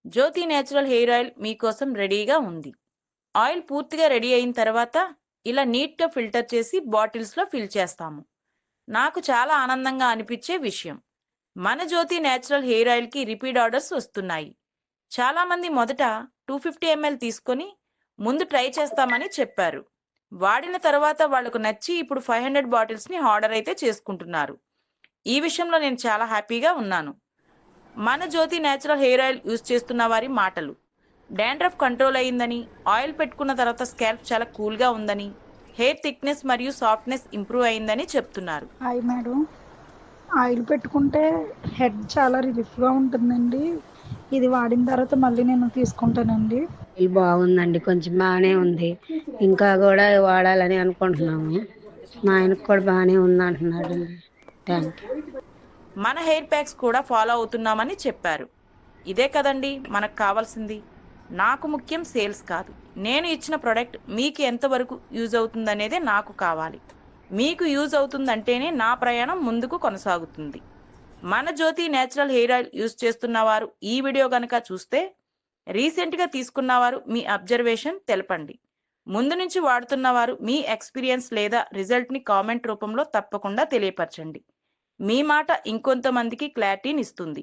జ్యోతి natural hair oil మీకోసం రెడీగా ఉంది. ఆయిల్ పూర్తిగా రెడీ అయిన తర్వాత ఇలా నీట్గా ఫిల్టర్ చేసి బాటిల్స్లో ఫిల్ చేస్తాము. నాకు చాలా ఆనందంగా అనిపించే విషయం, మన జ్యోతి నేచురల్ హెయిర్ ఆయిల్కి రిపీట్ ఆర్డర్స్ వస్తున్నాయి. చాలామంది మొదట 250 ml తీసుకొని ముందు ట్రై చేస్తామని చెప్పారు. వాడిన తర్వాత వాళ్లకు నచ్చి ఇప్పుడు 500 బాటిల్స్ని ఆర్డర్ అయితే చేసుకుంటున్నారు. ఈ విషయంలో నేను చాలా హ్యాపీగా ఉన్నాను. మన జ్యోతి నేచురల్ హెయిర్ ఆయిల్ యూజ్ చేస్తున్న వారి మాటలు: డాండ్రఫ్ కంట్రోల్ అయ్యిందని, ఆయిల్ పెట్టుకున్న తర్వాత స్కాల్ప్ చాలా కూల్గా ఉందని, హెయిర్ థిక్నెస్ మరియు సాఫ్ట్నెస్ ఇంప్రూవ్ అయిందని చెప్తున్నారు. హాయ్ మేడం, ఆయిల్ పెట్టుకుంటే హెడ్ చాలా రిలీఫ్గా ఉంటుందండి. ఇది వాడిన తర్వాత మళ్ళీ నేను తీసుకుంటానండి. ఆయిల్ బాగుందండి, కొంచెం బాగానే ఉంది. ఇంకా కూడా వాడాలని అనుకుంటున్నాము. మా ఆయనకు కూడా బాగానే ఉంది అంటున్నాడు. Thank you. మన హెయిర్ ప్యాక్స్ కూడా ఫాలో అవుతున్నామని చెప్పారు. ఇదే కదండి మనకు కావాల్సింది. నాకు ముఖ్యం సేల్స్ కాదు, నేను ఇచ్చిన ప్రోడక్ట్ మీకు ఎంతవరకు యూజ్ అవుతుందనేదే నాకు కావాలి. మీకు యూజ్ అవుతుందంటేనే నా ప్రయాణం ముందుకు కొనసాగుతుంది. మన జ్యోతి నేచురల్ హెయిర్ ఆయిల్ యూజ్ చేస్తున్నవారు ఈ వీడియో కనుక చూస్తే, రీసెంట్గా తీసుకున్నవారు మీ అబ్జర్వేషన్ తెలపండి. ముందు నుంచి వాడుతున్నవారు మీ ఎక్స్పీరియన్స్ లేదా రిజల్ట్ని కామెంట్ రూపంలో తప్పకుండా తెలియపరచండి. మీ మాట ఇంకొంతమందికి క్లారిటీని ఇస్తుంది.